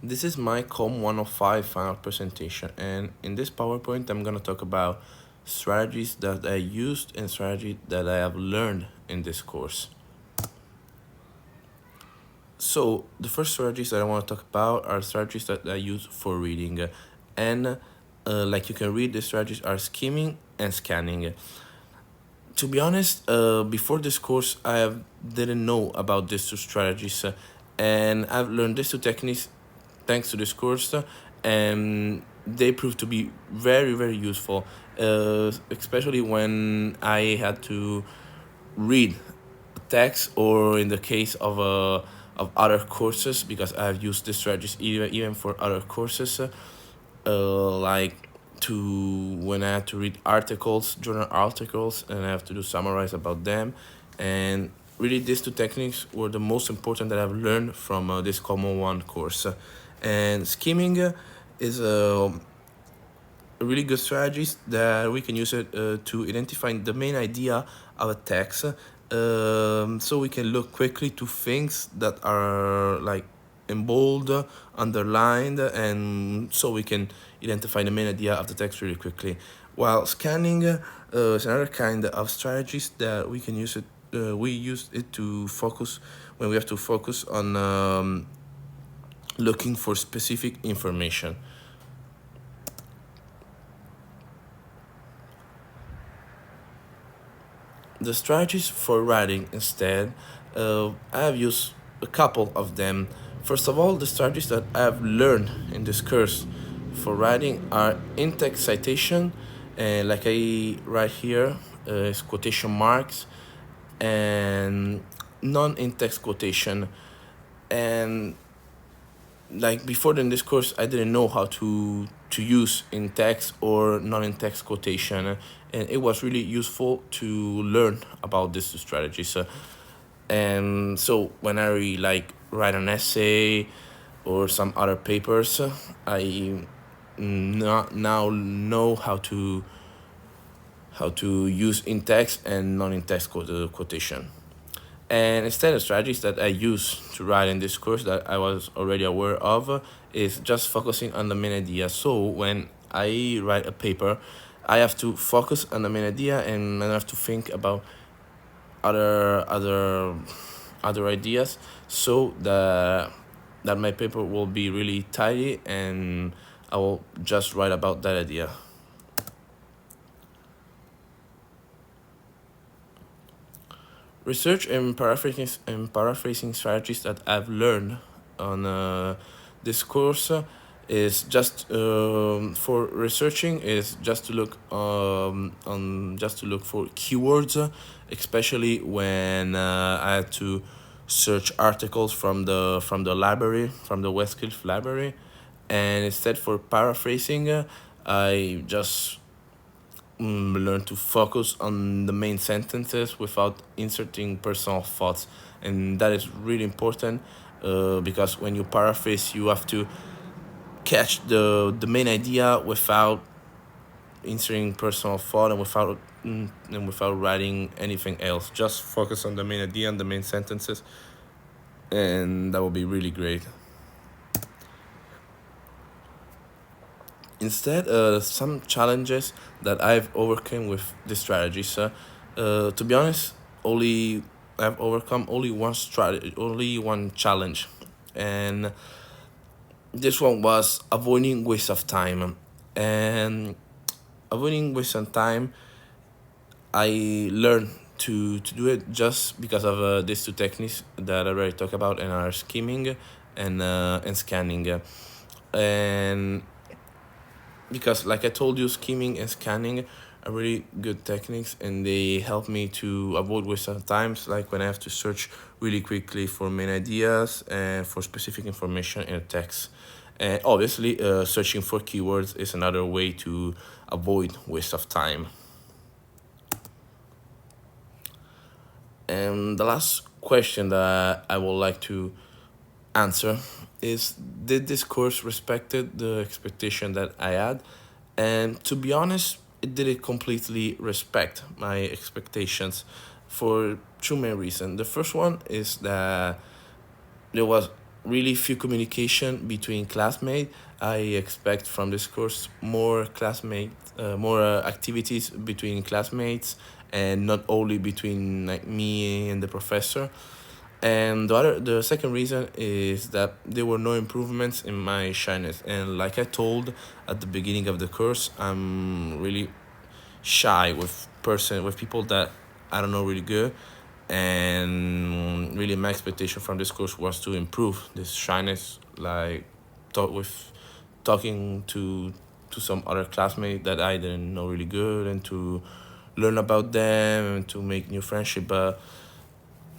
This is my COM 105 final presentation, and in this PowerPoint, I'm going to talk about strategies that I used and strategy that I have learned in this course. So, the first strategies that I want to talk about are strategies that I use for reading. And like you can read, the strategies are skimming and scanning. To be honest, before this course, didn't know about these two strategies, and I've learned these two techniques thanks to this course, and they proved to be very, very useful, especially when I had to read text or in the case of other courses because I've used this strategies even for other courses like to when I had to read articles, journal articles, and I have to do summarize about them. And really, these two techniques were the most important that I've learned from this Common One course. And skimming is a really good strategies that we can use it to identify the main idea of a text. So we can look quickly to things that are like in bold, underlined, and so we can identify the main idea of the text really quickly. While scanning is another kind of strategies that we can use it. We use it to focus when we have to focus on looking for specific information. The strategies for writing instead, I have used a couple of them. First of all, the strategies that I have learned in this course for writing are in-text citation, and like I write here, is quotation marks, and non-in-text quotation. And like before in this course, I didn't know how to use in text or non in text quotation, and it was really useful to learn about these two strategies. And so when I like write an essay or some other papers, I now know how to use in text and non in text quotation. And instead of strategies that I use to write in this course that I was already aware of is just focusing on the main idea. So when I write a paper, I have to focus on the main idea and I have to think about other other other ideas so that my paper will be really tidy and I will just write about that idea. Research and paraphrasing strategies that I've learned on this course is just for researching is just to look on just to look for keywords, especially when I had to search articles from the library, from the Westcliff library, and instead for paraphrasing, I just learn to focus on the main sentences without inserting personal thoughts, and that is really important because when you paraphrase, you have to catch the main idea without inserting personal thought and without writing anything else. Just focus on the main idea and the main sentences, and that will be really great. Instead, some challenges that I've overcome with this strategy. So, to be honest, only I've overcome only one strategy, only one challenge, and this one was avoiding waste of time. And avoiding waste of time, I learned to do it just because of these two techniques that I already talked about and are skimming and scanning. And because like I told you, skimming and scanning are really good techniques and they help me to avoid waste of times, like when I have to search really quickly for main ideas and for specific information in a text. And obviously, searching for keywords is another way to avoid waste of time. And the last question that I would like to answer is, did this course respected the expectation that I had? And to be honest, it didn't completely respect my expectations for two main reasons. The first one is that there was really few communication between classmates. I expect from this course more more activities between classmates, and not only between like me and the professor. And the second reason is that there were no improvements in my shyness. And like I told at the beginning of the course, I'm really shy with people that I don't know really good. And really my expectation from this course was to improve this shyness, like talking to some other classmates that I didn't know really good, and to learn about them and to make new friendship. But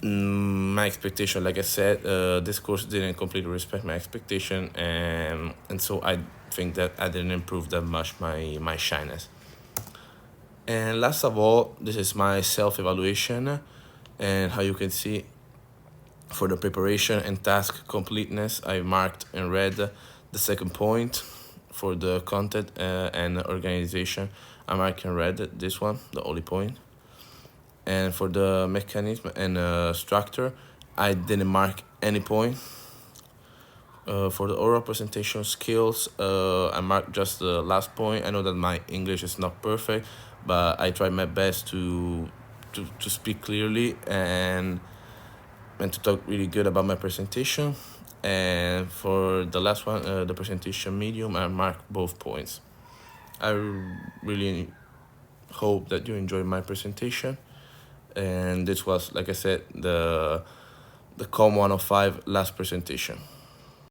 my expectation, like I said, this course didn't completely respect my expectation, and so I think that I didn't improve that much my shyness. And last of all, this is my self evaluation, and how you can see for the preparation and task completeness, I marked in red the second point. For the content and organization, I marked in red this one, the only point. And for the mechanism and structure, I didn't mark any point. For the oral presentation skills, I marked just the last point. I know that my English is not perfect, but I tried my best to speak clearly and to talk really good about my presentation. And for the last one, the presentation medium, I marked both points. I really hope that you enjoyed my presentation. And this was, like I said, the COM 105 last presentation.